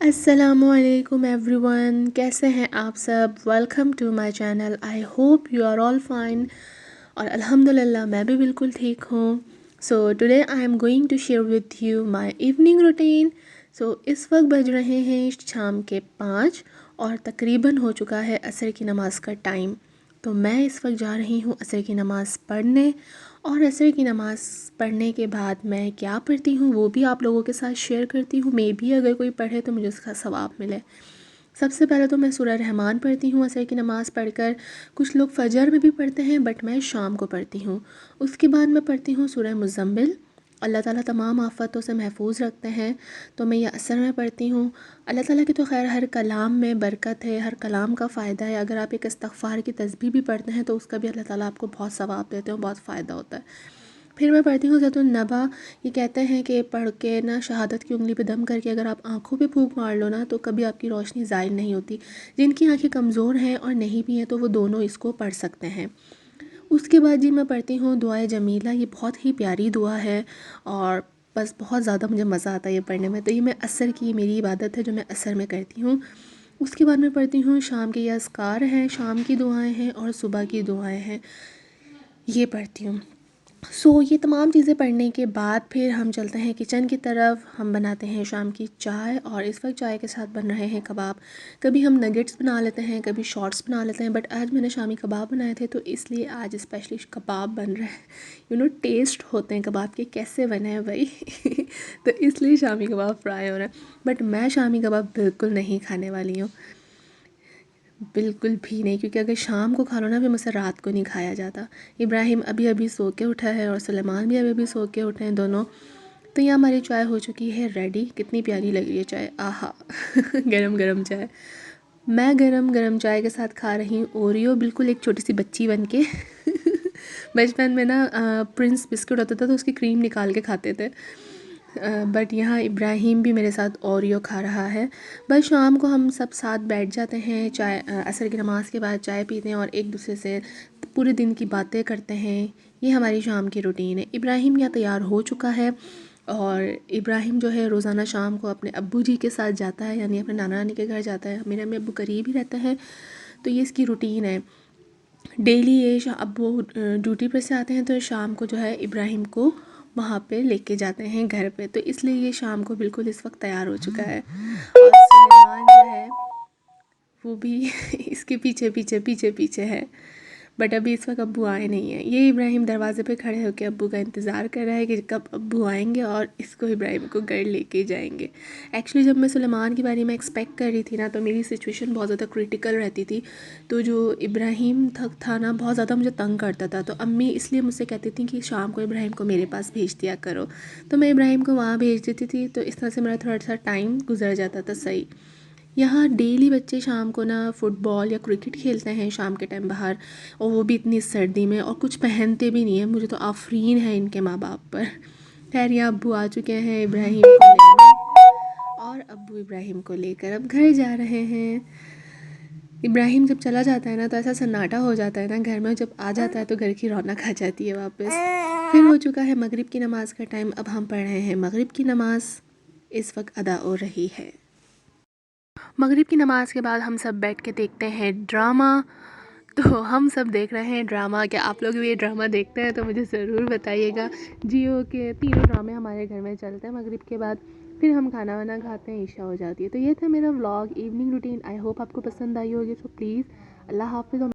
अस्सलामुअलैकुम एवरीवन, कैसे हैं आप सब। Welcome to my channel. I hope you are all fine. और अल्हम्दुलिल्लाह मैं भी बिल्कुल ठीक हूँ। So today I am going to share with you my evening routine. So इस वक्त बज रहे हैं शाम के 5 और तकरीबन हो चुका है असर की नमाज़ का टाइम। तो मैं इस वक्त जा रही हूँ असर की नमाज़ पढ़ने, और असर की नमाज़ पढ़ने के बाद मैं क्या पढ़ती हूँ वो भी आप लोगों के साथ शेयर करती हूँ। मे भी अगर कोई पढ़े तो मुझे उसका सवाब मिले। सबसे पहले तो मैं सूरह रहमान पढ़ती हूँ असर की नमाज़ पढ़कर। कुछ लोग फजर में भी पढ़ते हैं बट मैं शाम को पढ़ती हूँ। उसके बाद मैं पढ़ती हूँ सूरह मुज़म्मिल। अल्लाह ताला तमाम आफ़तों से महफूज रखते हैं, तो मैं ये असर में पढ़ती हूँ। अल्लाह ताला की तो खैर हर कलाम में बरकत है, हर कलाम का फ़ायदा है। अगर आप एक इस्तग़फ़ार की तस्बीह भी पढ़ते हैं तो उसका भी अल्लाह ताला आपको बहुत सवाब देते हैं, बहुत फ़ायदा होता है। फिर मैं पढ़ती हूँ ज़ैतुन नबा। ये कहते हैं कि पढ़ के ना शहादत की उंगली पे दम करके अगर आप आँखों पे फूंक मार लो ना तो कभी आपकी रोशनी ज़ायल नहीं होती। जिनकी आँखें कमज़ोर हैं और नहीं भी हैं तो वो दोनों इसको पढ़ सकते हैं। उसके बाद जी मैं पढ़ती हूँ दुआए जमीला। ये बहुत ही प्यारी दुआ है और बस बहुत ज़्यादा मुझे मज़ा आता है ये पढ़ने में। तो ये मैं असर की मेरी इबादत है जो मैं असर में करती हूँ। उसके बाद मैं पढ़ती हूँ शाम के ये अस्कार हैं, शाम की दुआएं हैं और सुबह की दुआएं हैं, ये पढ़ती हूँ। ये तमाम चीज़ें पढ़ने के बाद फिर हम चलते हैं किचन की तरफ। हम बनाते हैं शाम की चाय और इस वक्त चाय के साथ बन रहे हैं कबाब। कभी हम नगेट्स बना लेते हैं, कभी शॉर्ट्स बना लेते हैं, बट आज मैंने शामी कबाब बनाए थे तो इसलिए आज स्पेशली कबाब बन रहे हैं। टेस्ट होते हैं कबाब के कैसे बने हैं भाई तो इसलिए शामी कबाब फ्राई हो रहा है। बट मैं शामी कबाब बिल्कुल नहीं खाने वाली हूँ, बिल्कुल भी नहीं, क्योंकि अगर शाम को खा लो ना फिर मुझसे रात को नहीं खाया जाता। इब्राहिम अभी अभी सो के उठा है और सुलेमान भी अभी अभी सो के उठे हैं दोनों। तो ये हमारी चाय हो चुकी है रेडी। कितनी प्यारी लग रही है चाय, आहा गरम गरम चाय। मैं गरम गरम चाय के साथ खा रही हूँ ओरियो, बिल्कुल एक छोटी सी बच्ची बन के बचपन में ना प्रिंस बिस्कुट होता था तो उसकी क्रीम निकाल के खाते थे। बट यहाँ इब्राहिम भी मेरे साथ ओरियो खा रहा है। बस शाम को हम सब साथ बैठ जाते हैं, चाय असर की नमाज़ के बाद चाय पीते हैं और एक दूसरे से पूरे दिन की बातें करते हैं। ये हमारी शाम की रूटीन है। इब्राहिम यहाँ तैयार हो चुका है और इब्राहिम जो है रोज़ाना शाम को अपने अब्बू जी के साथ जाता है, यानी अपने नाना नानी के घर जाता है। मेरे अम्मी अब्बू करीब ही रहते हैं तो ये इसकी रूटीन है डेली। ये अब्बू ड्यूटी पर से आते हैं तो शाम को जो है इब्राहिम को वहाँ पे लेके जाते हैं घर पे, तो इसलिए ये शाम को बिल्कुल इस वक्त तैयार हो चुका है। और सुलेमान जो है वो भी इसके पीछे पीछे पीछे पीछे है। बट अभी इस वक्त अब्बू आए नहीं हैं। ये इब्राहिम दरवाज़े पे खड़े होकर अब्बू का इंतज़ार कर रहा है कि कब अब्बू आएंगे और इसको इब्राहिम को घर लेके जाएंगे। एक्चुअली जब मैं सुलेमान के बारे में एक्सपेक्ट कर रही थी ना तो मेरी सिचुएशन बहुत ज़्यादा क्रिटिकल रहती थी। तो जो इब्राहिम था ना बहुत ज़्यादा मुझे तंग करता था, तो अम्मी इसलिए मुझसे कहती थी कि शाम को इब्राहिम को मेरे पास भेज दिया करो। तो मैं इब्राहिम को वहाँ भेज देती थी, तो इस तरह से मेरा थोड़ा सा टाइम गुजर जाता था सही। यहाँ डेली बच्चे शाम को ना फुटबॉल या क्रिकेट खेलते हैं शाम के टाइम बाहर, और वो भी इतनी सर्दी में, और कुछ पहनते भी नहीं है। मुझे तो आफरीन है इनके माँ बाप पर। खैर यहाँ अब्बू आ चुके हैं इब्राहिम को लेने, और अब्बू इब्राहिम को लेकर अब घर जा रहे हैं। इब्राहिम जब चला जाता है ना तो ऐसा सन्नाटा हो जाता है ना घर में, जब आ जाता है तो घर की रौनक आ जाती है वापस। फिर हो चुका है मगरिब की नमाज़ का टाइम। अब हम पढ़ रहे हैं मगरिब की नमाज़, इस वक्त अदा हो रही है। मगरिब की नमाज़ के बाद हम सब बैठ के देखते हैं ड्रामा। तो हम सब देख रहे हैं ड्रामा। क्या आप लोग भी ये ड्रामा देखते हैं तो मुझे ज़रूर बताइएगा। जियो के तीनों ड्रामे हमारे घर में चलते हैं मगरिब के बाद। फिर हम खाना वाना खाते हैं, ईशा हो जाती है। तो ये था मेरा vlog evening routine. I hope आपको पसंद आई होगी। सो प्लीज़ अल्लाह हाफ़िज़।